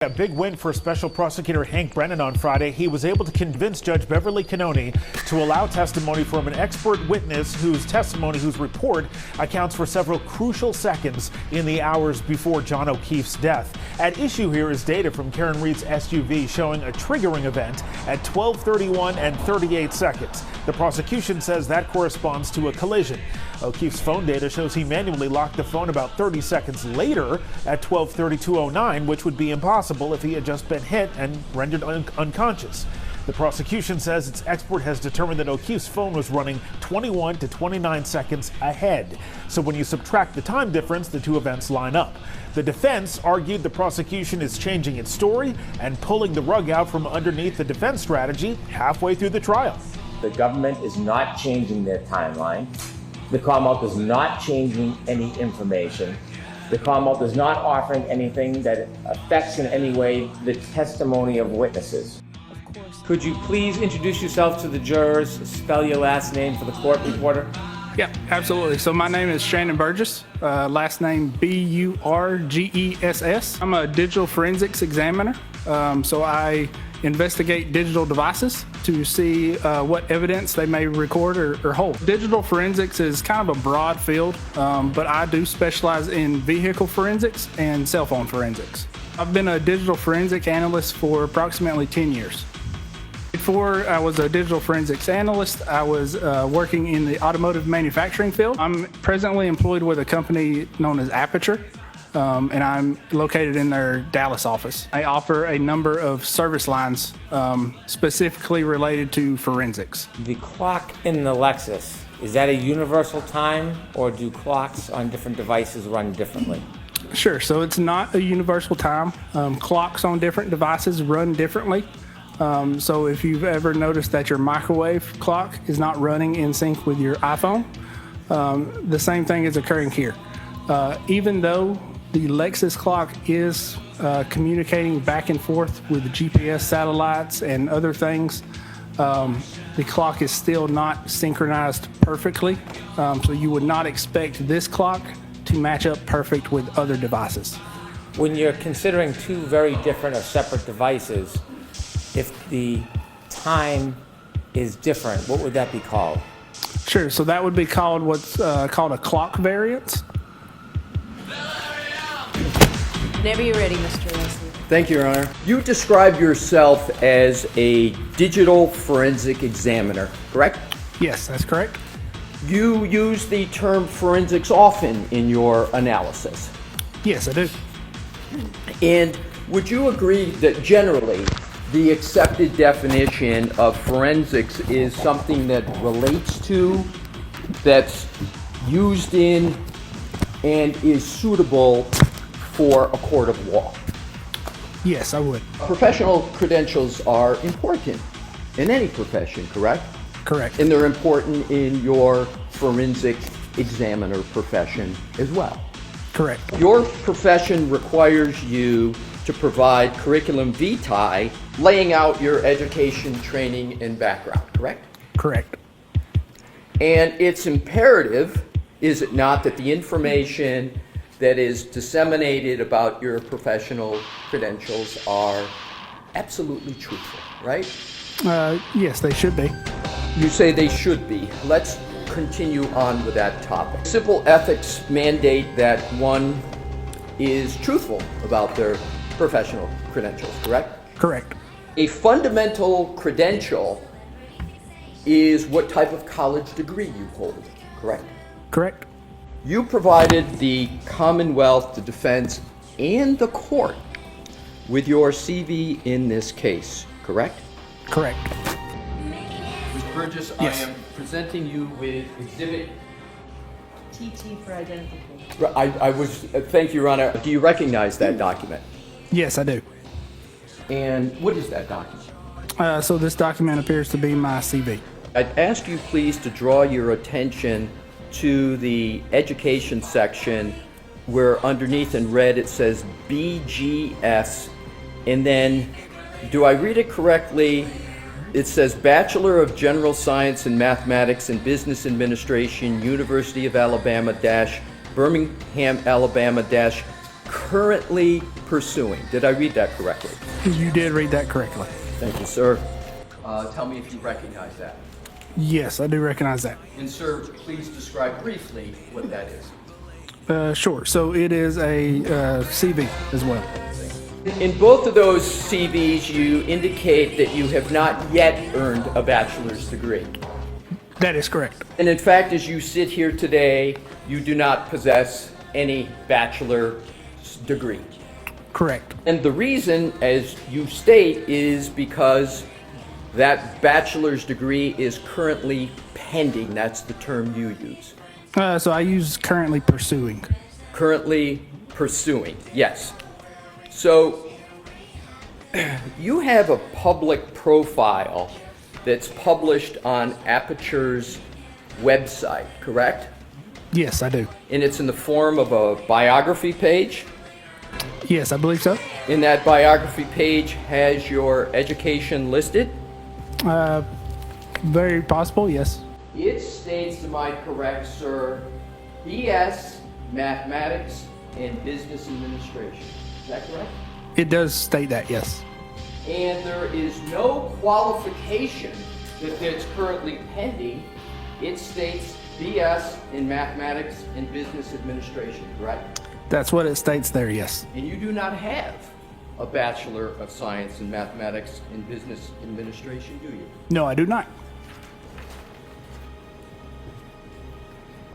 A big win for Special Prosecutor Hank Brennan on Friday. He was able to convince Judge Beverly Cannoni to allow testimony from an expert witness whose report accounts for several crucial seconds in the hours before John O'Keefe's death. At issue here is data from Karen Reed's SUV showing a triggering event at 12:31 and 38 seconds. The prosecution says that corresponds to a collision. O'Keefe's phone data shows he manually locked the phone about 30 seconds later at 12:32:09, which would be impossible if he had just been hit and rendered unconscious. The prosecution says its expert has determined that O'Keefe's phone was running 21 to 29 seconds ahead. So when you subtract the time difference, the two events line up. The defense argued the prosecution is changing its story and pulling the rug out from underneath the defense strategy halfway through the trial. The government is not changing their timeline. The Commonwealth is not changing any information. The Commonwealth is not offering anything that affects in any way the testimony of witnesses. Could you please introduce yourself to the jurors, spell your last name for the court reporter? Yeah, absolutely. So my name is Shannon Burgess, last name Burgess. I'm a digital forensics examiner, so I investigate digital devices to see what evidence they may record or hold. Digital forensics is kind of a broad field, but I do specialize in vehicle forensics and cell phone forensics. I've been a digital forensic analyst for approximately 10 years. Before I was a digital forensics analyst, I was working in the automotive manufacturing field. I'm presently employed with a company known as Aperture, and I'm located in their Dallas office. I offer a number of service lines specifically related to forensics. The clock in the Lexus, is that a universal time, or do clocks on different devices run differently? Sure, so it's not a universal time. Clocks on different devices run differently. So if you've ever noticed that your microwave clock is not running in sync with your iPhone, the same thing is occurring here. Even though the Lexus clock is communicating back and forth with the GPS satellites and other things, the clock is still not synchronized perfectly. So you would not expect this clock to match up perfect with other devices. When you're considering two very different or separate devices, if the time is different, what would that be called? Sure, so that would be called what's called a clock variance. Whenever you're ready, Mr. Leslie. Thank you, Your Honor. You describe yourself as a digital forensic examiner, correct? Yes, that's correct. You use the term forensics often in your analysis. Yes, I do. And would you agree that generally the accepted definition of forensics is something that relates to, that's used in, and is suitable for a court of law? Yes, I would. Professional credentials are important in any profession, correct? Correct. And they're important in your forensic examiner profession as well. Correct. Your profession requires you to provide curriculum vitae, laying out your education, training, and background, correct? Correct. And it's imperative, is it not, that the information that is disseminated about your professional credentials are absolutely truthful, right? Yes, they should be. You say they should be. Let's continue on with that topic. Simple ethics mandate that one is truthful about their professional credentials, correct? Correct. A fundamental credential is what type of college degree you hold, correct? Correct. You provided the Commonwealth, the defense, and the court with your CV in this case, correct? Correct. Ms. Burgess, Yes. I am presenting you with exhibit. TT for identification. Thank you, Your Honor. Do you recognize that document? Yes, I do. And what is that document? So this document appears to be my CV. I'd ask you please to draw your attention to the education section where underneath in red it says BGS, and then, do I read it correctly? It says Bachelor of General Science in Mathematics and Business Administration, University of Alabama - Birmingham, Alabama - currently pursuing. Did I read that correctly? You did read that correctly. Thank you, sir. Tell me if you recognize that. Yes, I do recognize that. And sir, please describe briefly what that is. Sure. So it is a CV as well. In both of those CVs, you indicate that you have not yet earned a bachelor's degree. That is correct. And in fact, as you sit here today, you do not possess any bachelor's degree. Correct. And the reason, as you state, is because that bachelor's degree is currently pending. That's the term you use. So I use currently pursuing. Currently pursuing, yes. So you have a public profile that's published on Aperture's website, correct? Yes, I do. And it's in the form of a biography page. Yes, I believe so. And that biography page has your education listed. Very possible, yes. It states, am I correct, sir, BS, Mathematics, and Business Administration. Is that correct? It does state that, yes. And there is no qualification that's currently pending. It states BS in Mathematics and Business Administration, correct? That's what it states there, yes. And you do not have a Bachelor of Science in Mathematics and Business Administration, do you? No, I do not.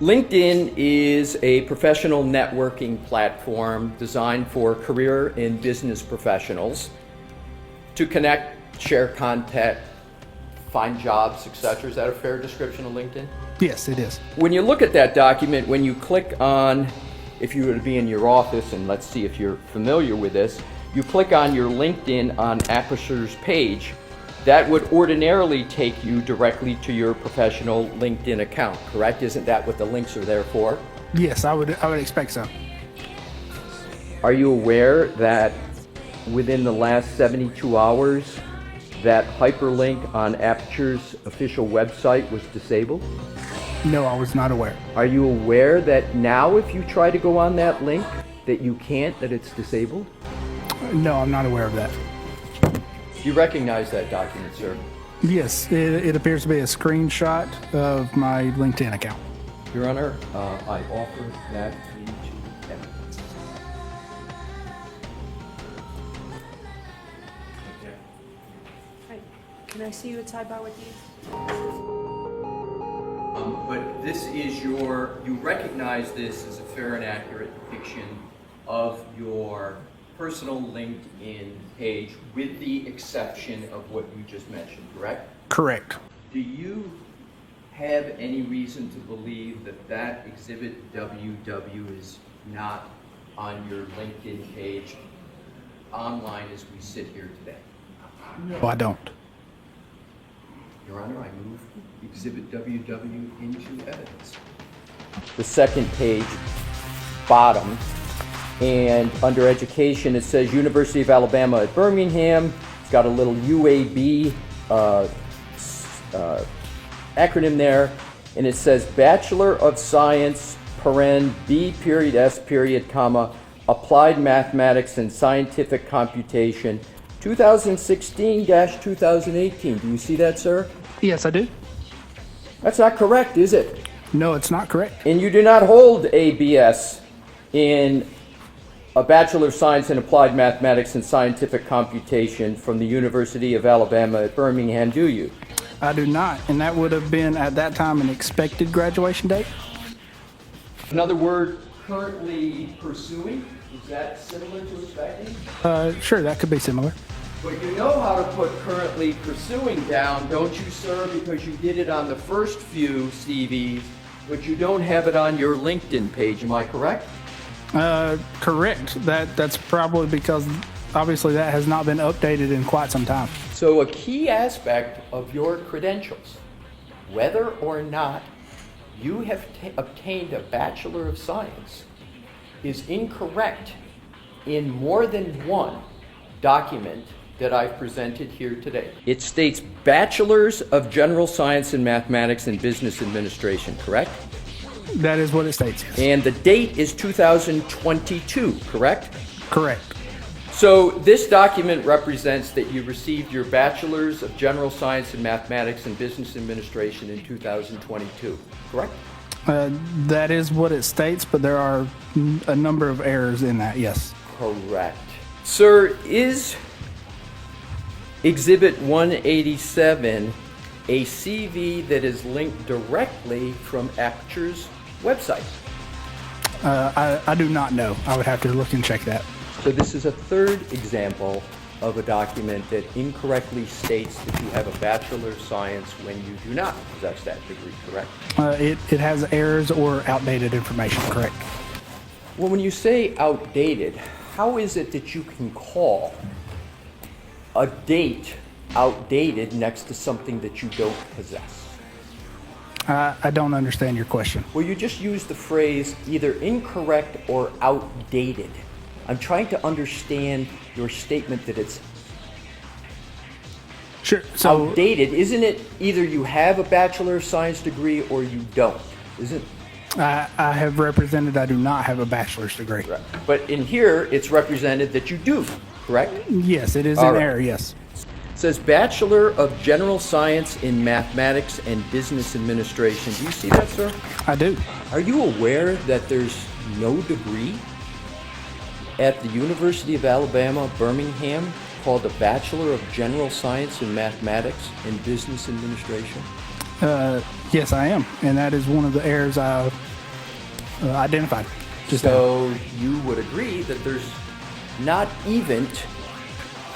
LinkedIn is a professional networking platform designed for career and business professionals to connect, share content, find jobs, etc. Is that a fair description of LinkedIn? Yes, it is. When you look at that document, when you click on, if you were to be in your office, and let's see if you're familiar with this, you click on your LinkedIn on Aperture's page, that would ordinarily take you directly to your professional LinkedIn account, correct? Isn't that what the links are there for? Yes, I would expect so. Are you aware that within the last 72 hours, that hyperlink on Aperture's official website was disabled? No, I was not aware. Are you aware that now if you try to go on that link, that you can't, that it's disabled? No, I'm not aware of that. You recognize that document, sir? Yes, it appears to be a screenshot of my LinkedIn account. Your Honor, I offer that into evidence. Right. Can I see you at sidebar with you? But this is you recognize this as a fair and accurate depiction of your personal LinkedIn page with the exception of what you just mentioned, correct? Correct. Do you have any reason to believe that that exhibit WW is not on your LinkedIn page online as we sit here today? No, I don't. Your Honor, I move exhibit WW into evidence. The second page, bottom, and under education it says University of Alabama at Birmingham. It's got a little UAB acronym there, and it says Bachelor of Science, B period S period comma, Applied Mathematics and Scientific Computation, 2016-2018. Do you see that, sir? Yes, I do. That's not correct, is it? No, it's not correct. And you do not hold a BS in a Bachelor of Science in Applied Mathematics and Scientific Computation from the University of Alabama at Birmingham, do you? I do not, and that would have been at that time an expected graduation date. Another word, currently pursuing, is that similar to expecting? Sure, that could be similar. But you know how to put currently pursuing down, don't you, sir? Because you did it on the first few CVs, but you don't have it on your LinkedIn page, am I correct? Correct. That's probably because obviously that has not been updated in quite some time. So a key aspect of your credentials, whether or not you have obtained a Bachelor of Science, is incorrect in more than one document that I've presented here today. It states Bachelors of General Science in Mathematics and Business Administration, correct? That is what it states, yes. And the date is 2022, correct? Correct. So this document represents that you received your Bachelor's of General Science in Mathematics and Business Administration in 2022, correct? That is what it states, but there are a number of errors in that, yes. Correct. Sir, is Exhibit 187 a CV that is linked directly from Aperture's website? I do not know. I would have to look and check that. So this is a third example of a document that incorrectly states that you have a Bachelor of Science when you do not possess that degree, correct? It has errors or outdated information, correct? Well, when you say outdated, how is it that you can call a date outdated next to something that you don't possess? I don't understand your question. Well, you just used the phrase either incorrect or outdated. I'm trying to understand your statement that it's Sure. So outdated. Isn't it either you have a Bachelor of Science degree or you don't? Isn't I have represented I do not have a bachelor's degree. right? But in here, it's represented that you do, correct? Yes, it is All in right. error, yes. It says Bachelor of General Science in Mathematics and Business Administration. Do you see that, sir? I do. Are you aware that there's no degree at the University of Alabama, Birmingham, called a Bachelor of General Science in Mathematics and Business Administration? Yes, I am. And that is one of the errors I identified. So you would agree that there's not even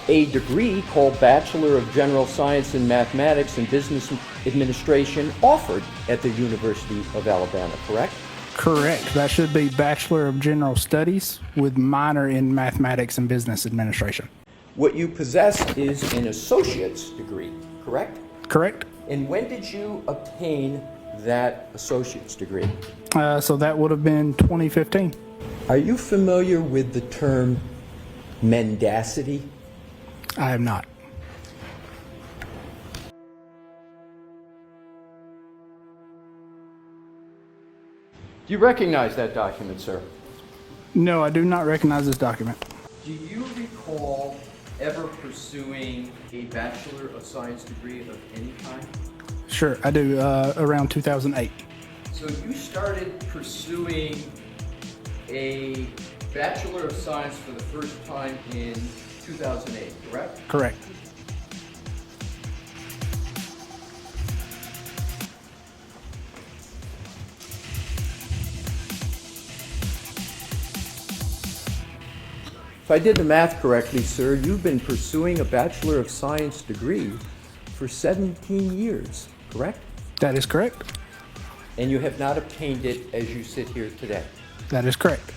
a degree called Bachelor of General Science in Mathematics and Business Administration offered at the University of Alabama, correct? Correct. That should be Bachelor of General Studies with minor in Mathematics and Business Administration. What you possess is an associate's degree, correct? Correct? And when did you obtain that associate's degree? So that would have been 2015. Are you familiar with the term mendacity? I am not. Do you recognize that document, sir? No, I do not recognize this document. Do you recall ever pursuing a Bachelor of Science degree of any kind? Sure, I do. Around 2008. So you started pursuing a Bachelor of Science for the first time in 2008, correct? Correct. If I did the math correctly, sir, you've been pursuing a Bachelor of Science degree for 17 years, correct? That is correct. And you have not obtained it as you sit here today. That is correct.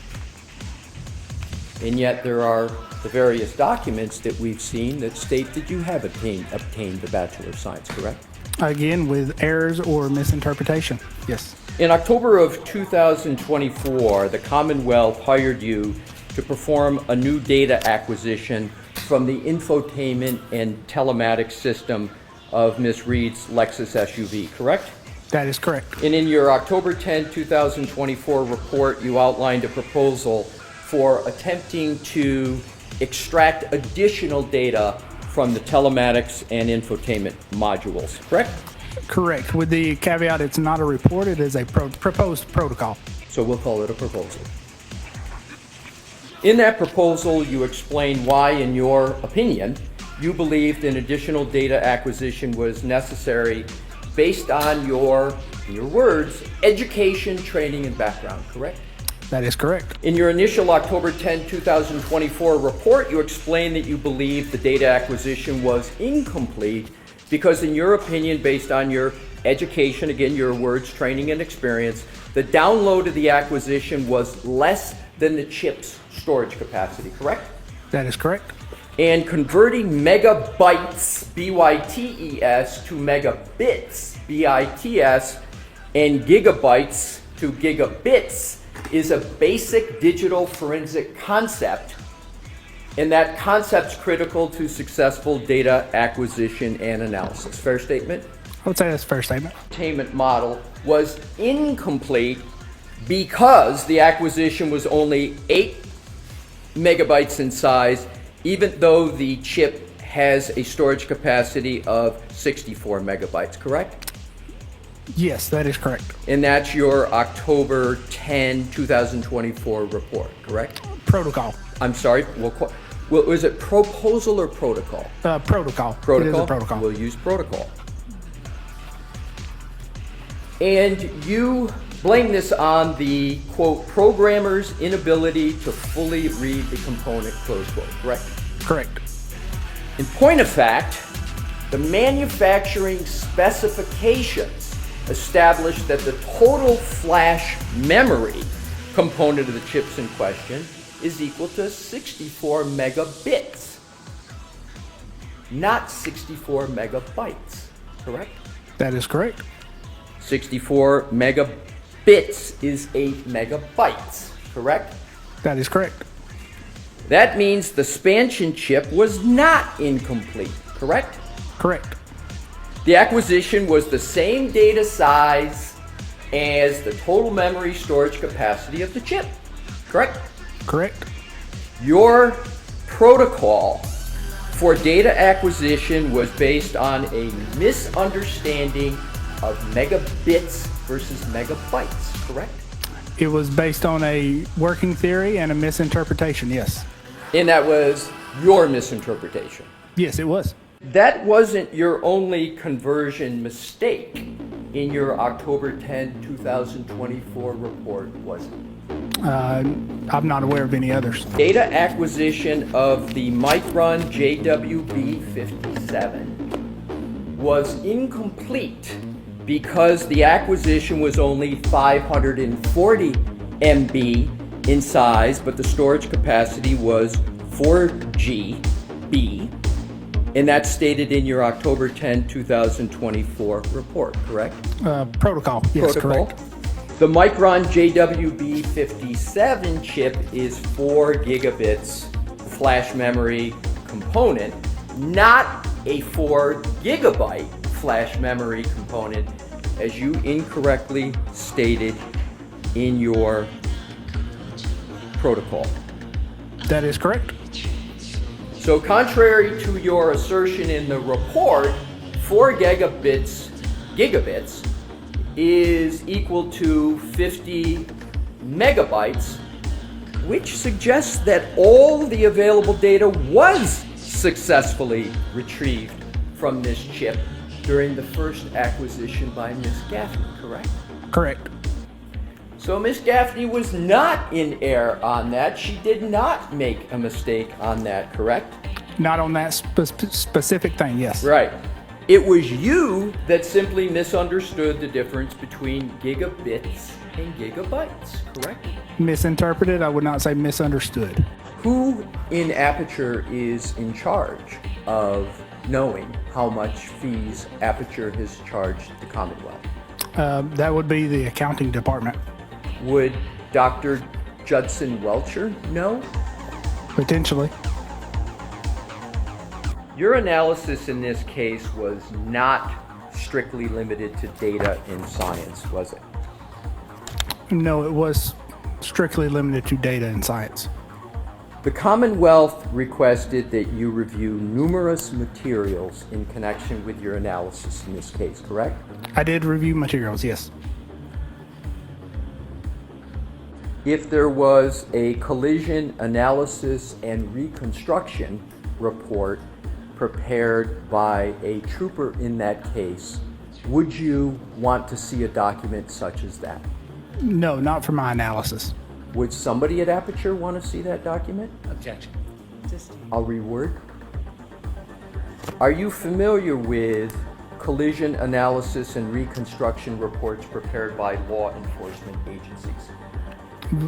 And yet there are the various documents that we've seen that state that you have obtained the Bachelor of Science, correct? Again, with errors or misinterpretation. Yes. In October of 2024, the Commonwealth hired you to perform a new data acquisition from the infotainment and telematics system of Ms. Reed's Lexus SUV, correct? That is correct. And in your October 10, 2024 report, you outlined a proposal for attempting to extract additional data from the telematics and infotainment modules, correct? Correct. With the caveat, it's not a report, it is a proposed protocol. So we'll call it a proposal. In that proposal, you explain why, in your opinion, you believed an additional data acquisition was necessary based on your, in your words, education, training, and background, correct? That is correct. In your initial October 10, 2024 report, you explained that you believed the data acquisition was incomplete because, in your opinion, based on your education, again, your words, training, and experience, the download of the acquisition was less than the chip's storage capacity, correct? That is correct. And converting megabytes, B-Y-T-E-S, to megabits, B-I-T-S, and gigabytes to gigabits is a basic digital forensic concept, and that concept's critical to successful data acquisition and analysis. Fair statement? I would say that's a fair statement. Entertainment model was incomplete because the acquisition was only 8 megabytes in size, even though the chip has a storage capacity of 64 megabytes, correct? Yes, that is correct. And that's your October 10, 2024 report, correct? Protocol. I'm sorry, well, was it proposal or protocol? Protocol. Protocol? It is a protocol. We'll use protocol. And you blame this on the, quote, programmer's inability to fully read the component, close quote, correct? Correct. In point of fact, the manufacturing specifications establish that the total flash memory component of the chips in question is equal to 64 megabits, not 64 megabytes, correct? That is correct. 64 megabits is 8 megabytes, correct? That is correct. That means the expansion chip was not incomplete, correct? Correct. The acquisition was the same data size as the total memory storage capacity of the chip, correct? Correct. Your protocol for data acquisition was based on a misunderstanding of megabits versus megabytes, correct? It was based on a working theory and a misinterpretation, yes. And that was your misinterpretation. Yes, it was. That wasn't your only conversion mistake in your October 10, 2024 report, was it? I'm not aware of any others. Data acquisition of the Micron JWB57 was incomplete because the acquisition was only 540 MB in size, but the storage capacity was 4 GB, and that's stated in your October 10, 2024 report, correct? Protocol, yes, Protocol. correct. The Micron JWB57 chip is 4 gigabits flash memory component, not a 4 gigabyte flash memory component, as you incorrectly stated in your protocol. That is correct. So contrary to your assertion in the report, 4 gigabits is equal to 50 megabytes, which suggests that all the available data was successfully retrieved from this chip during the first acquisition by Ms. Gaffney, correct? Correct. So Ms. Gaffney was not in error on that. She did not make a mistake on that, correct? Not on that specific thing, yes. Right. It was you that simply misunderstood the difference between gigabits and gigabytes, correct? Misinterpreted, I would not say misunderstood. Who in Aperture is in charge of knowing how much fees Aperture has charged the Commonwealth? That would be the accounting department. Would Dr. Judson Welcher know? Potentially. Your analysis in this case was not strictly limited to data in science, was it? No, it was strictly limited to data and science. The Commonwealth requested that you review numerous materials in connection with your analysis in this case, correct? I did review materials, yes. If there was a collision analysis and reconstruction report prepared by a trooper in that case, would you want to see a document such as that? No, not for my analysis. Would somebody at Aperture want to see that document? Objection. I'll reword. Are you familiar with collision analysis and reconstruction reports prepared by law enforcement agencies?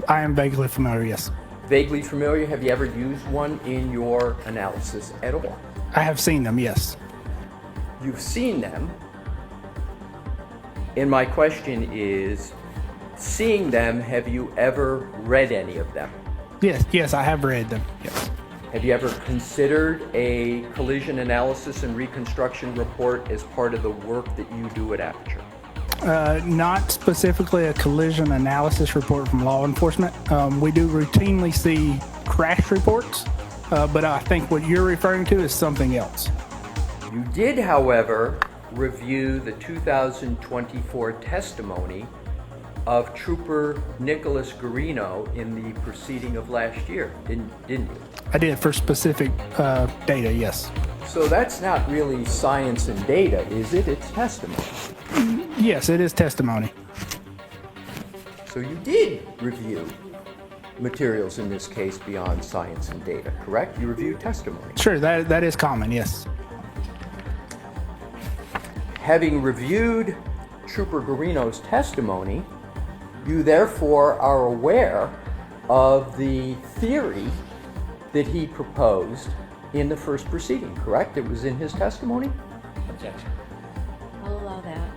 I am vaguely familiar, yes. Vaguely familiar? Have you ever used one in your analysis at all? I have seen them, yes. You've seen them. And my question is, seeing them, have you ever read any of them? Yes, I have read them, yes. Have you ever considered a collision analysis and reconstruction report as part of the work that you do at Aperture? Not specifically a collision analysis report from law enforcement. We do routinely see crash reports, but I think what you're referring to is something else. You did, however, review the 2024 testimony of Trooper Nicholas Garino in the proceeding of last year, didn't you? I did for specific data, yes. So that's not really science and data, is it? It's testimony. Yes, it is testimony. So you did review materials in this case beyond science and data, correct? You reviewed testimony. Sure, that is common, yes. Having reviewed Trooper Garino's testimony, you therefore are aware of the theory that he proposed in the first proceeding, correct? It was in his testimony? Objection. I'll allow that.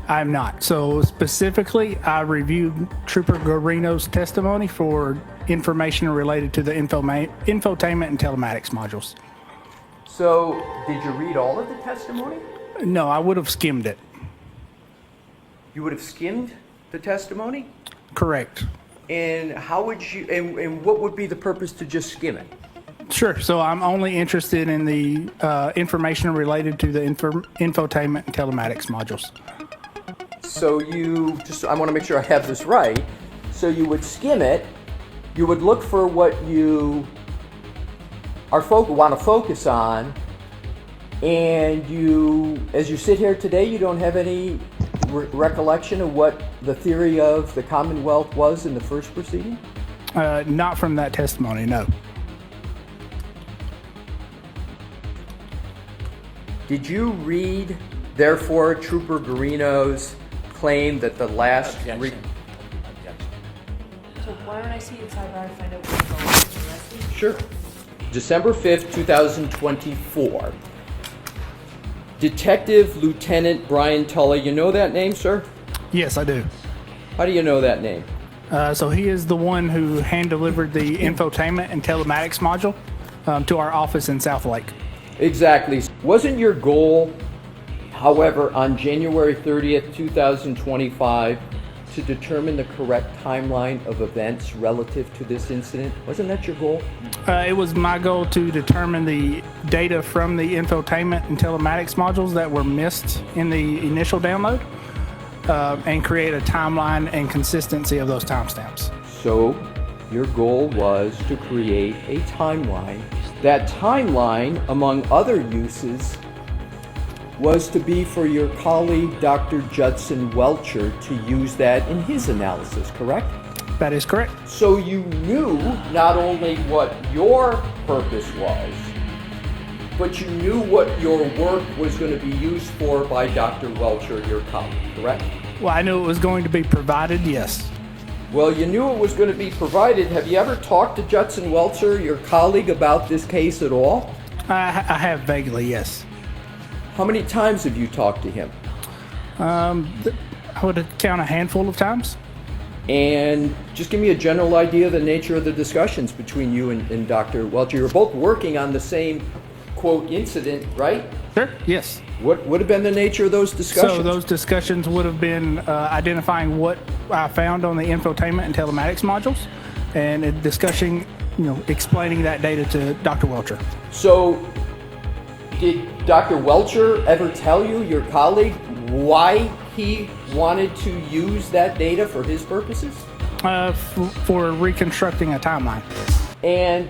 I'm not. So specifically, I reviewed Trooper Garino's testimony for information related to the infotainment and telematics modules. So, did you read all of the testimony? No, I would have skimmed it. You would have skimmed the testimony? Correct. And how would you, and what would be the purpose to just skim it? Sure. So I'm only interested in the information related to the infotainment and telematics modules. So I want to make sure I have this right. So you would skim it, you would look for what you want to focus on, and as you sit here today, you don't have any recollection of what the theory of the Commonwealth was in the first proceeding? Not from that testimony, no. Did you read, therefore, Trooper Garino's claim that the last... Objection. So why don't I see it sidebar to find out what's going on? Sure. December 5th, 2024. Detective Lieutenant Brian Tully, you know that name, sir? Yes, I do. How do you know that name? So he is the one who hand-delivered the infotainment and telematics module to our office in South Lake. Exactly. Wasn't your goal, however, on January 30th, 2025, to determine the correct timeline of events relative to this incident? Wasn't that your goal? It was my goal to determine the data from the infotainment and telematics modules that were missed in the initial download and create a timeline and consistency of those timestamps. So your goal was to create a timeline. That timeline, among other uses, was to be for your colleague, Dr. Judson Welcher, to use that in his analysis, correct? That is correct. So you knew not only what your purpose was, but you knew what your work was going to be used for by Dr. Welcher, your colleague, correct? Well, I knew it was going to be provided, yes. Well, you knew it was going to be provided. Have you ever talked to Judson Welcher, your colleague, about this case at all? I have vaguely, yes. How many times have you talked to him? I would count a handful of times. And just give me a general idea of the nature of the discussions between you and Dr. Welcher. You were both working on the same, quote, incident, right? Sure, yes. What would have been the nature of those discussions? So those discussions would have been identifying what I found on the infotainment and telematics modules and discussing, explaining that data to Dr. Welcher. So did Dr. Welcher ever tell you, your colleague, why he wanted to use that data for his purposes? For reconstructing a timeline. And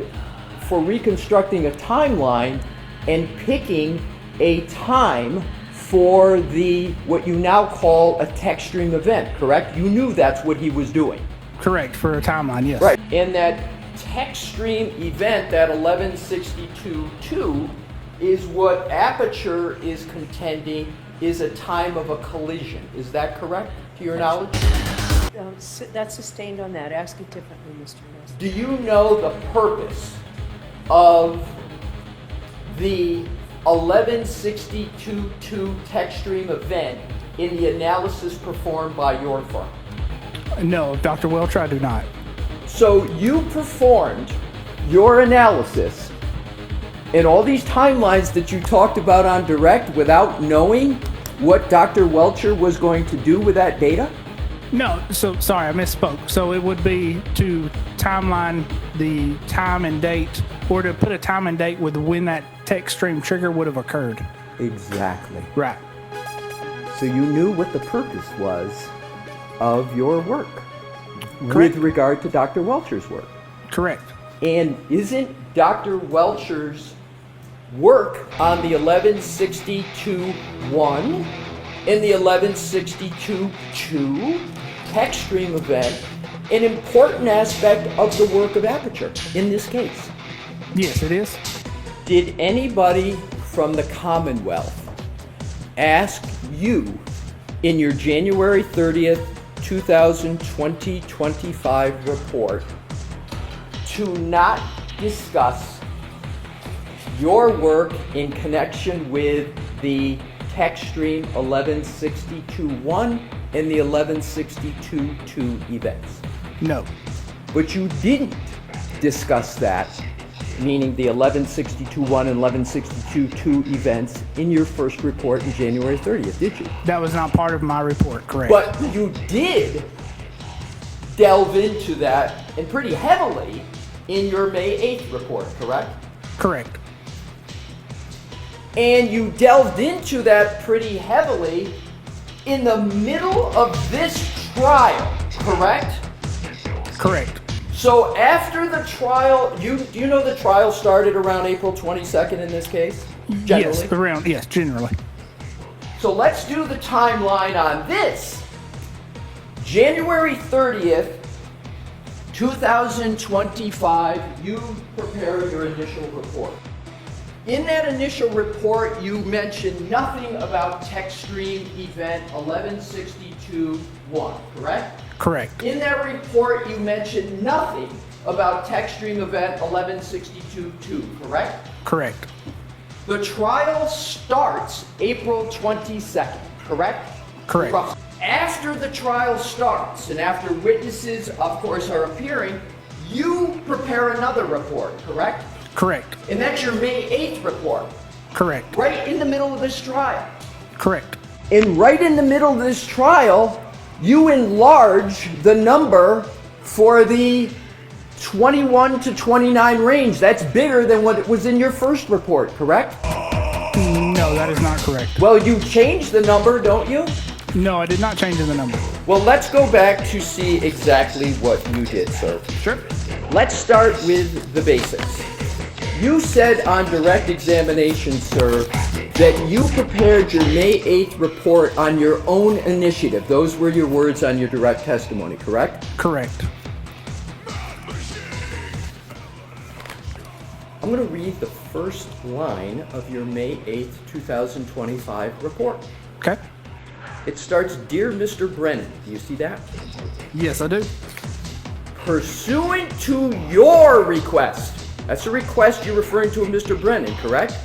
for reconstructing a timeline and picking a time for what you now call a tech stream event, correct? You knew that's what he was doing. Correct, for a timeline, yes. Right. And that tech stream event, that 1162.2, is what Aperture is contending is a time of a collision. Is that correct, to your knowledge? That's sustained on that. Ask it differently, Mr. Ness. Do you know the purpose of the 1162.2 tech stream event in the analysis performed by your firm? No, Dr. Welcher, I do not. So you performed your analysis and all these timelines that you talked about on direct without knowing what Dr. Welcher was going to do with that data? No, so sorry, I misspoke. So it would be to timeline the time and date, or to put a time and date with when that text stream trigger would have occurred. Exactly. Right. So you knew what the purpose was of your work Correct. with regard to Dr. Welcher's work. Correct. And isn't Dr. Welcher's work on the 1162.1 and the 1162.2 text stream event an important aspect of the work of Aperture in this case? Yes, it is. Did anybody from the Commonwealth ask you in your January 30th, 2025 report to not discuss your work in connection with the text stream 1162.1 and the 1162.2 events? No. But you didn't discuss that, meaning the 1162.1 and 1162.2 events, in your first report in January 30th, did you? That was not part of my report, correct. But you did delve into that, and pretty heavily, in your May 8th report, correct? Correct. And you delved into that pretty heavily in the middle of this trial, correct? Correct. So after the trial, do you know the trial started around April 22nd in this case? Generally? Yes, generally. So let's do the timeline on this. January 30th, 2025, you prepare your initial report. In that initial report, you mentioned nothing about text stream event 1162.1, correct? Correct. In that report, you mentioned nothing about text stream event 1162.2, correct? Correct. The trial starts April 22nd, correct? Correct. After the trial starts and after witnesses, of course, are appearing, you prepare another report, correct? Correct. And that's your May 8th report, Correct. right in the middle of this trial. Correct. And right in the middle of this trial, you enlarge the number for the 21 to 29 range. That's bigger than what was in your first report, correct? No, that is not correct. Well, you changed the number, don't you? No, I did not change the number. Well, let's go back to see exactly what you did, sir. Sure. Let's start with the basics. You said on direct examination, sir, that you prepared your May 8th report on your own initiative. Those were your words on your direct testimony, correct? Correct. I'm going to read the first line of your May 8th, 2025 report. Okay. It starts, "Dear Mr. Brennan," do you see that? Yes, I do. "Pursuant to your request," that's a request you're referring to, Mr. Brennan, correct?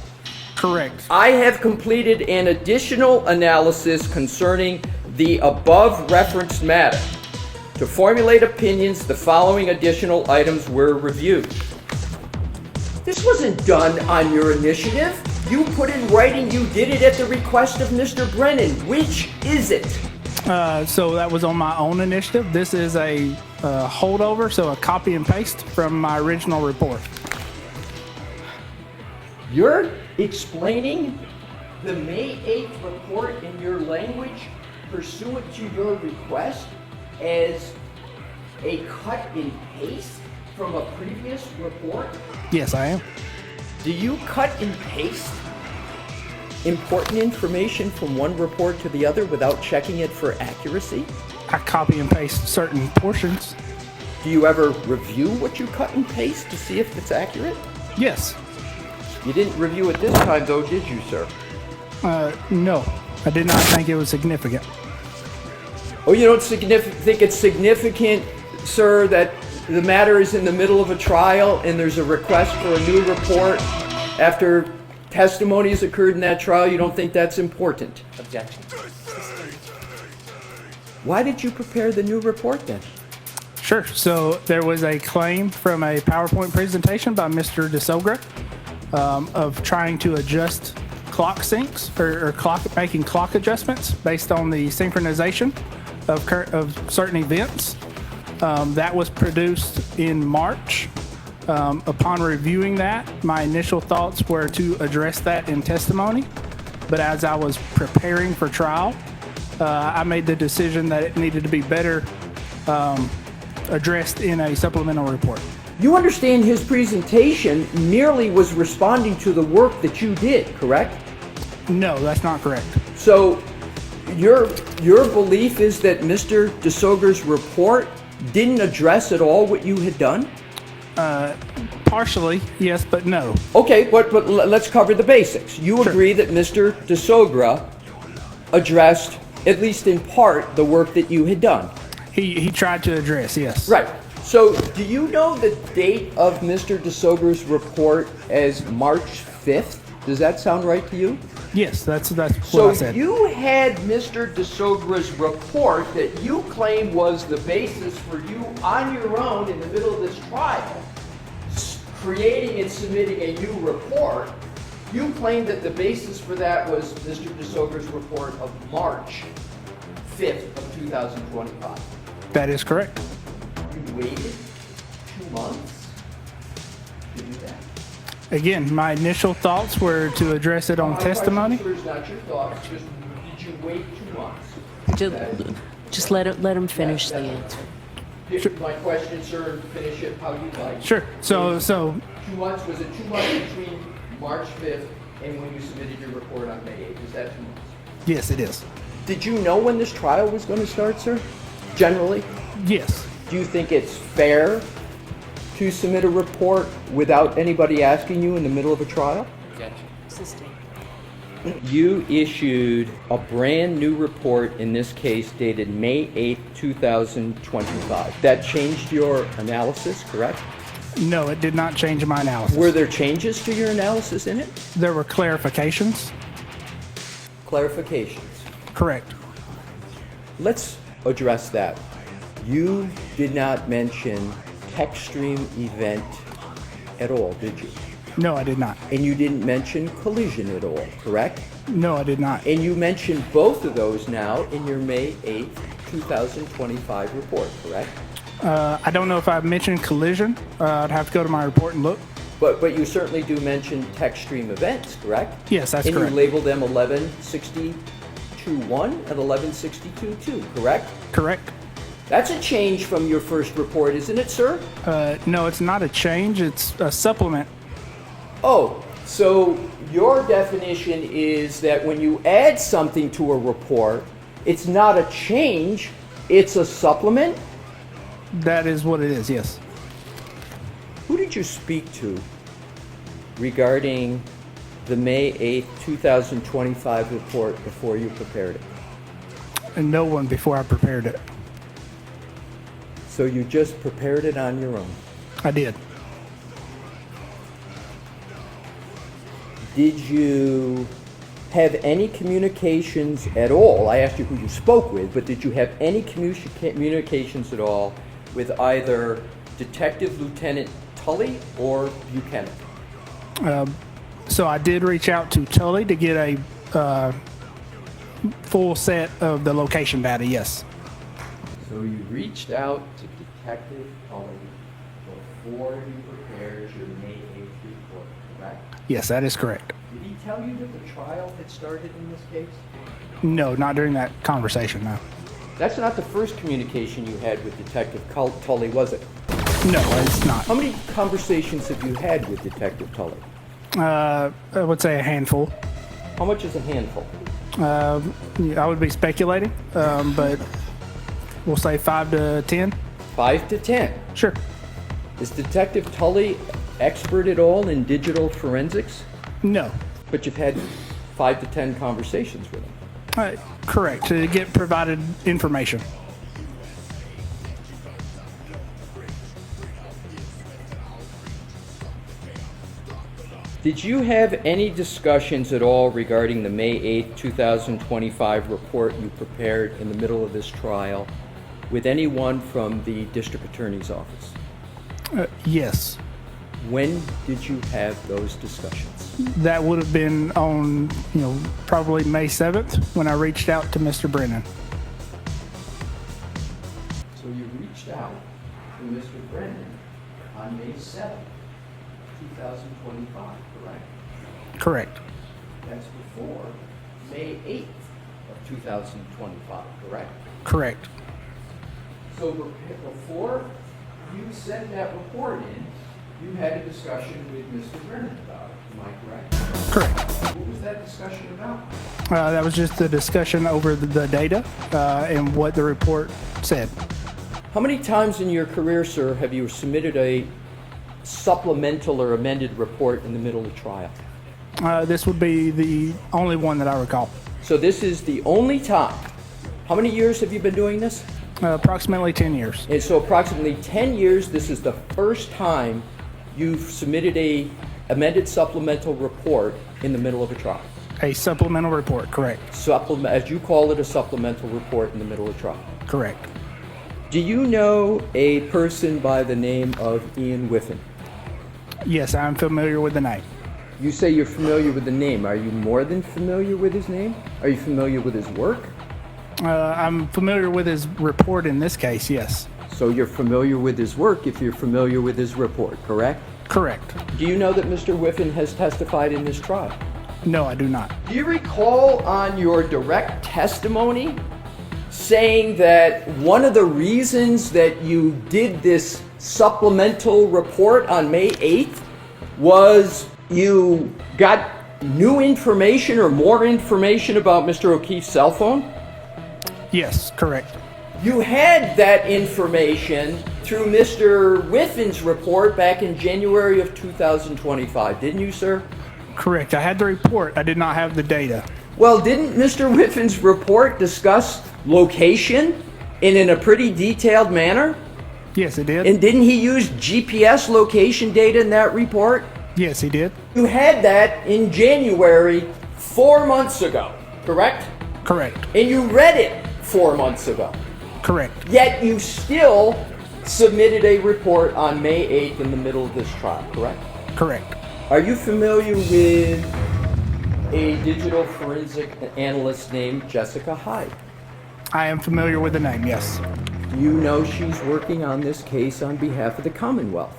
Correct. "I have completed an additional analysis concerning the above referenced matter. To formulate opinions, the following additional items were reviewed." This wasn't done on your initiative. You put in writing you did it at the request of Mr. Brennan. Which is it? So that was on my own initiative. This is a holdover, so a copy and paste from my original report. You're explaining the May 8th report in your language pursuant to your request as a cut and paste from a previous report? Yes, I am. Do you cut and paste important information from one report to the other without checking it for accuracy? I copy and paste certain portions. Do you ever review what you cut and paste to see if it's accurate? Yes. You didn't review it this time though, did you, sir? No. I did not think it was significant. Oh, you don't think it's significant, sir, that the matter is in the middle of a trial and there's a request for a new report after testimony has occurred in that trial? You don't think that's important? Objection. Why did you prepare the new report then? Sure. So there was a claim from a PowerPoint presentation by Mr. DeSogra of trying to adjust clock syncs or making clock adjustments based on the synchronization of certain events. That was produced in March. Upon reviewing that, my initial thoughts were to address that in testimony, but as I was preparing for trial, I made the decision that it needed to be better addressed in a supplemental report. You understand his presentation merely was responding to the work that you did, correct? No, that's not correct. So your belief is that Mr. DeSoger's report didn't address at all what you had done? Partially, yes, but no. Okay, but let's cover the basics. You Sure. agree that Mr. DeSogra addressed, at least in part, the work that you had done? He tried to address, yes. Right. So do you know the date of Mr. DeSoger's report as March 5th? Does that sound right to you? Yes, that's what I So said. you had Mr. DeSogra's report that you claim was the basis for you on your own in the middle of this trial, creating and submitting a new report. You claim that the basis for that was Mr. DeSogra's report of March 5th of 2025. That is correct. You waited 2 months to do that. Again, my initial thoughts were to address it on My testimony. question, sir, is not your thoughts, just did you wait 2 months? Just let him finish the answer. My question, sir, finish it how you like. Sure. So 2 months, was it 2 months between March 5th and when you submitted your report on May 8th? Is that 2 months? yes, it is. Did you know when this trial was going to start, sir? Generally? Yes. Do you think it's fair to submit a report without anybody asking you in the middle of a trial? Assistant. You issued a brand new report, in this case dated May 8th, 2025. That changed your analysis, correct? No, it did not change my analysis. Were there changes to your analysis in it? There were clarifications. Clarifications. Correct. Let's address that. You did not mention text stream event at all, did you? No, I did not. And you didn't mention collision at all, correct? No, I did not. And you mentioned both of those now in your May 8th, 2025 report, correct? I don't know if I mentioned collision. I'd have to go to my report and look. But you certainly do mention text stream events, correct? Yes, that's and correct. And you labeled them 1162.1 and 1162.2, correct? Correct. That's a change from your first report, isn't it, sir? No, it's not a change. It's a supplement. Oh, so your definition is that when you add something to a report, it's not a change, it's a supplement? That is what it is, yes. Who did you speak to regarding the May 8th, 2025 report before you prepared it? And no one before I prepared it. So you just prepared it on your own? I did. Did you have any communications at all? I asked you who you spoke with, but did you have any communications at all with either Detective Lieutenant Tully or Buchanan? So I did reach out to Tully to get a full set of the location data, yes. So you reached out to Detective Tully before you prepared your May 8th report, correct? Yes, that is correct. Did he tell you that the trial had started in this case? No, not during that conversation, no. That's not the first communication you had with Detective Tully, was it? No, it's not. How many conversations have you had with Detective Tully? I would say a handful. How much is a handful? I would be speculating, but we'll say 5 to 10. 5 to 10. Sure. Is Detective Tully expert at all in digital forensics? No. But you've had 5 to 10 conversations with him. Correct, to get provided information. Did you have any discussions at all regarding the May 8th, 2025 report you prepared in the middle of this trial with anyone from the District Attorney's Office? Yes. When did you have those discussions? That would have been on, probably May 7th when I reached out to Mr. Brennan. So you reached out to Mr. Brennan on May 7th, 2025, correct? Correct. That's before May 8th of 2025, correct? Correct. So before you sent that report in, you had a discussion with Mr. Brennan about it, am I correct? Correct. What was that discussion about? That was just a discussion over the data and what the report said. How many times in your career, sir, have you submitted a supplemental or amended report in the middle of trial? This would be the only one that I recall. So this is the only time. How many years have you been doing this? Approximately 10 years. And so approximately 10 years, this is the first time you've submitted a amended supplemental report in the middle of a trial. A supplemental report, correct. As you call it, a supplemental report in the middle of trial. Correct. Do you know a person by the name of Ian Whiffen? Yes, I'm familiar with the name. You say you're familiar with the name. Are you more than familiar with his name? Are you familiar with his work? I'm familiar with his report in this case, yes. So you're familiar with his work if you're familiar with his report, correct? Correct. Do you know that Mr. Whiffen has testified in this trial? No, I do not. Do you recall on your direct testimony saying that one of the reasons that you did this supplemental report on May 8th was you got new information or more information about Mr. O'Keefe's cell phone? Yes, correct. You had that information through Mr. Whiffen's report back in January of 2025, didn't you, sir? Correct. I had the report. I did not have the data. Well, didn't Mr. Whiffen's report discuss location in a pretty detailed manner? Yes, it did. And didn't he use GPS location data in that report? Yes, he did. You had that in January 4 months ago, correct? Correct. And you read it 4 months ago. Correct. Yet you still submitted a report on May 8th in the middle of this trial, correct? Correct. Are you familiar with a digital forensic analyst named Jessica Hyde? I am familiar with the name, yes. Do you know she's working on this case on behalf of the Commonwealth?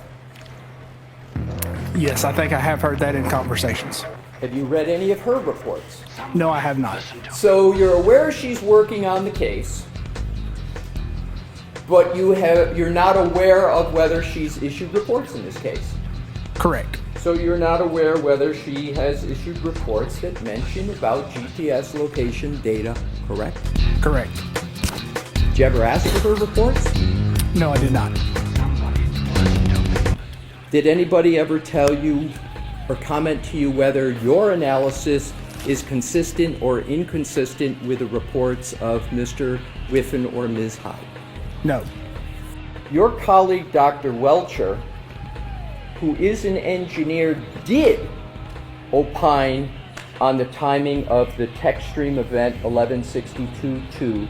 Yes, I think I have heard that in conversations. Have you read any of her reports? No, I have not. So you're aware she's working on the case, but you're not aware of whether she's issued reports in this case. Correct. So you're not aware whether she has issued reports that mention about GPS location data, correct? Correct. Did you ever ask for her reports? No, I did not. Did anybody ever tell you or comment to you whether your analysis is consistent or inconsistent with the reports of Mr. Whiffen or Ms. Hyde? No. Your colleague, Dr. Welcher, who is an engineer, did opine on the timing of the text stream event 1162.2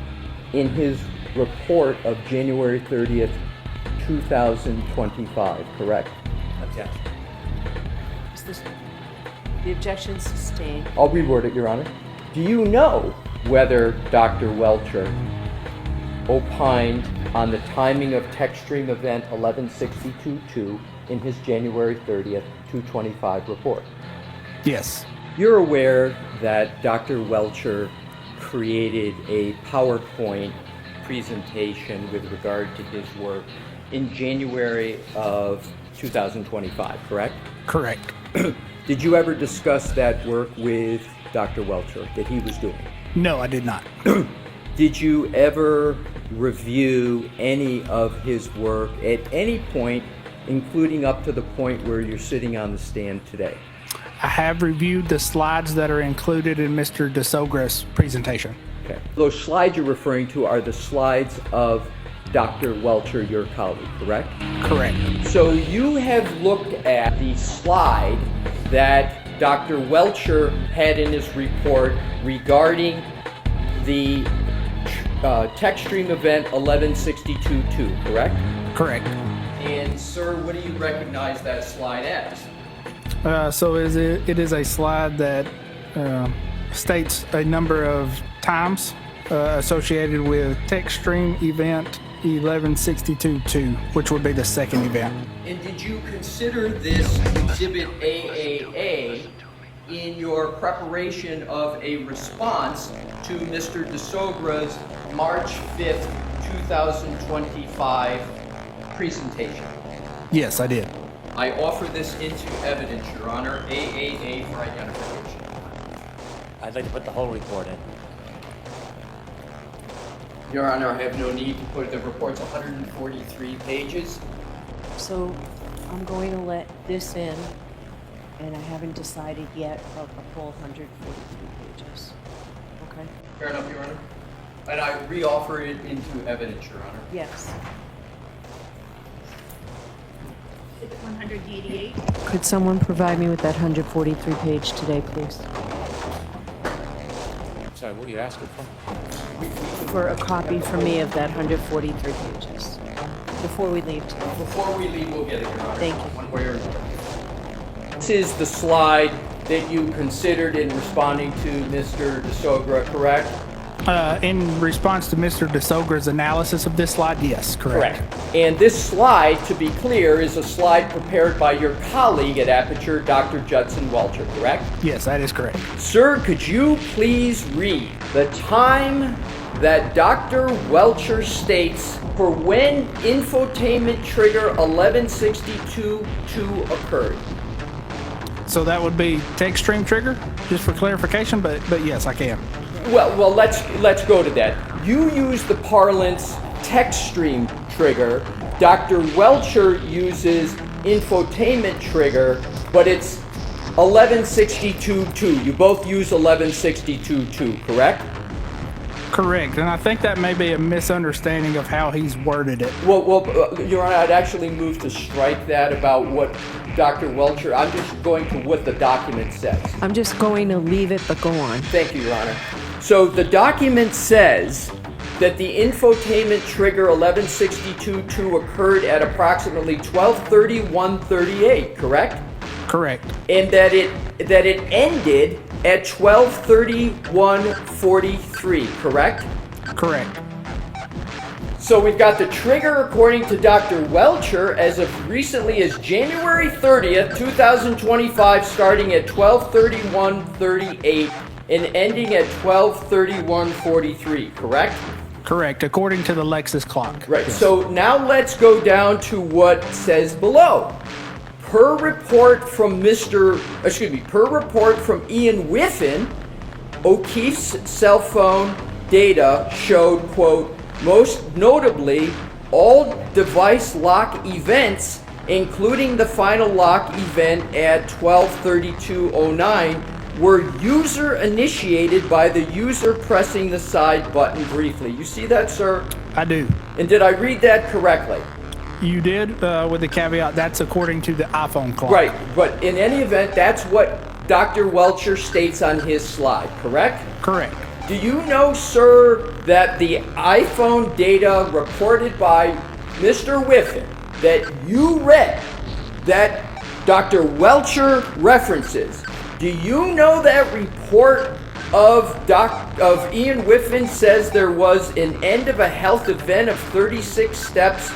in his report of January 30th, 2025, correct? Objection. Is this, the objection sustained? I'll reword it, Your Honor. Do you know whether Dr. Welcher opined on the timing of text stream event 1162.2 in his January 30th, 2025 report? Yes. You're aware that Dr. Welcher created a PowerPoint presentation with regard to his work in January of 2025, correct? Correct. Did you ever discuss that work with Dr. Welcher that he was doing? No, I did not. Did you ever review any of his work at any point, including up to the point where you're sitting on the stand today? I have reviewed the slides that are included in Mr. DeSogra's presentation. Okay. Those slides you're referring to are the slides of Dr. Welcher, your colleague, correct? Correct. So you have looked at the slide that Dr. Welcher had in his report regarding the text stream event 1162.2, correct? Correct. And And sir, what do you recognize that slide as? So it is a slide that states a number of times associated with text stream event 1162.2, which would be the second event. And did you consider this exhibit AAA in your preparation of a response to Mr. DeSogra's March 5th, 2025 presentation? Yes, I did. I offer this into evidence, Your Honor, AAA for identification. I'd like to put the whole report in. Your Honor, I have no need to put the report's 143 pages. So I'm going to let this in, and I haven't decided yet of the full 143 pages. Okay? Fair enough, Your Honor. And I re-offer it into evidence, Your Honor. Yes. 188. Could someone provide me with that 143 page today, please? Sorry, what are you asking for? For a copy for me of that 143 pages before we leave today. Before we leave, we'll get it, Your Honor. Thank you. One way or another. This is the slide that you considered in responding to Mr. DeSogra, correct? In response to Mr. DeSogra's analysis of this slide, yes, correct. And this slide, to be clear, is a slide prepared by your colleague at Aperture, Dr. Judson Welcher, correct? Yes, that is correct. Sir, could you please read the time that Dr. Welcher states for when infotainment trigger 1162.2 occurred? So that would be text stream trigger, just for clarification, but yes, I can. Well, let's go to that. You use the parlance text stream trigger. Dr. Welcher uses infotainment trigger, but it's 1162.2. You both use 1162.2, correct? Correct, and I think that may be a misunderstanding of how he's worded it. Well, Your Honor, I'd actually move to strike that about what Dr. Welcher. I'm just going to what the document says. I'm just going to leave it, but go on. Thank you, Your Honor. So the document says that the infotainment trigger 1162.2 occurred at approximately 12:31:38, correct? Correct. And that it ended at 12:31:43, correct? Correct. So we've got the trigger, according to Dr. Welcher, as of recently as January 30th, 2025, starting at 12:31:38 and ending at 12:31:43, correct? Correct, according to the Lexus clock. Right. Yes. So now let's go down to what says below. Per report from Ian Whiffen, O'Keefe's cell phone data showed, quote, most notably, all device lock events, including the final lock event at 12:32:09, were user initiated by the user pressing the side button briefly. You see that, sir? I do. And did I read that correctly? You did, with the caveat that's according to the iPhone clock. Right, but in any event, that's what Dr. Welcher states on his slide, correct? Correct. Do you know, sir, that the iPhone data reported by Mr. Whiffen that you read, that Dr. Welcher references, do you know that report of Ian Whiffen says there was an end of a health event of 36 steps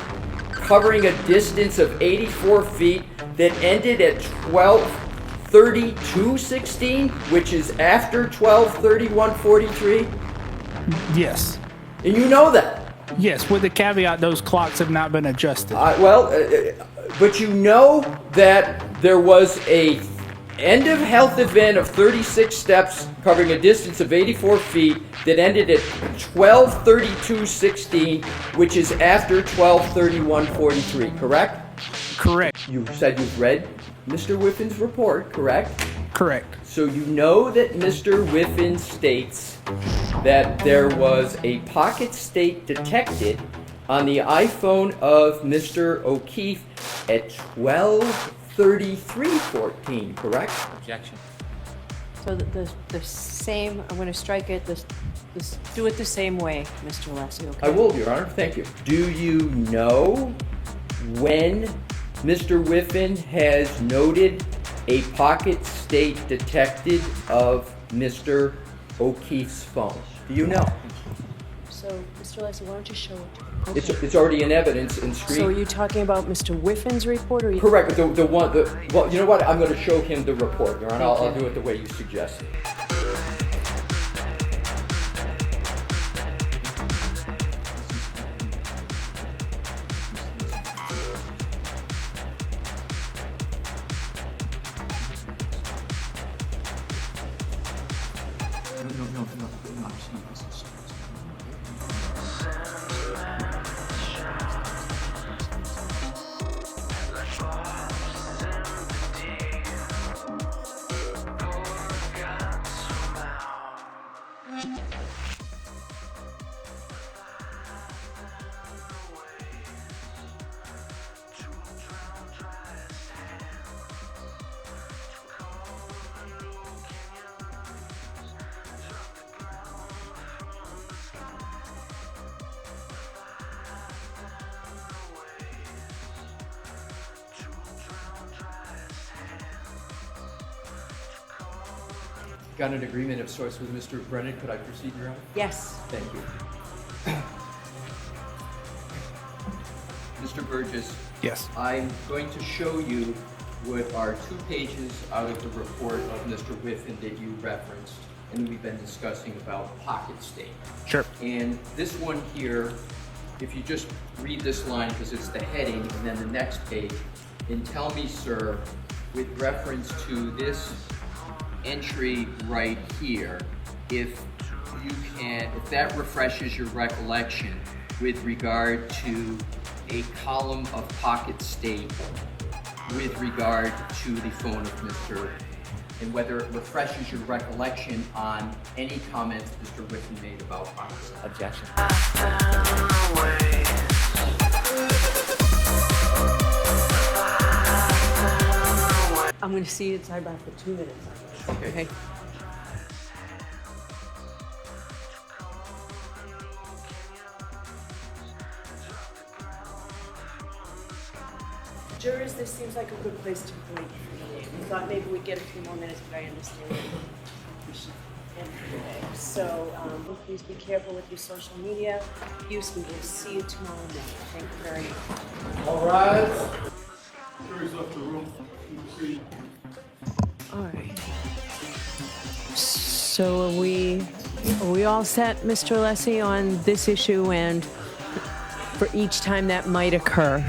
covering a distance of 84 feet that ended at 12:32:16, which is after 12:31:43? Yes. And you know that? Yes, with the caveat those clocks have not been adjusted. But you know that there was a end of health event of 36 steps covering a distance of 84 feet that ended at 12:32:16, which is after 12:31:43, correct? Correct. You said you've read Mr. Whiffen's report, correct? Correct. So you know that Mr. Whiffen states that there was a pocket state detected on the iPhone of Mr. O'Keefe at 12:33:14, correct? Objection. So the same, I'm going to strike it, do it the same way, Mr. Lassie, okay? I will, Your Honor. Thank you. Do you know when Mr. Whiffen has noted a pocket state detected of Mr. O'Keefe's phone. Do you know? So, Mr. Leslie, why don't you show it? It's already in evidence in So are screen. you talking about Mr. Whiffen's report, or you? Correct, well, you know what, I'm gonna show him the report, Your Honor, I'll Thank you. do it the way you suggested. Got an agreement of sorts with Mr. Brennan, could I proceed, Your Honor? Yes. Thank you. Mr. Burgess, Yes. I'm going to show you what are 2 pages out of the report of Mr. Whiffen that you referenced, and we've been discussing about pocket state. Sure. And this one here, if you just read this line, because it's the heading, and then the next page, and tell me, sir, with reference to this entry right here, if that refreshes your recollection with regard to a column of pocket state with regard to the phone of Mr. and whether it refreshes your recollection on any comments Mr. Whiffen made about pocket state. Objection. I'm going to see it sidebar for 2 minutes. Okay. Jurors, this seems like a good place to wait for you. We thought maybe we'd get a few more minutes, but I understand we should end for today. So please be careful with your social media use. We will see you tomorrow night. Thank you very much. All right. Jury's left the room. All right. So are we all set, Mr. Leslie, on this issue and for each time that might occur?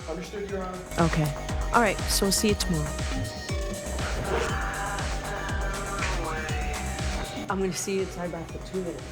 Understood, Your Honor. Okay. All right, so we'll see you tomorrow. I'm going to see you sidebar for 2 minutes.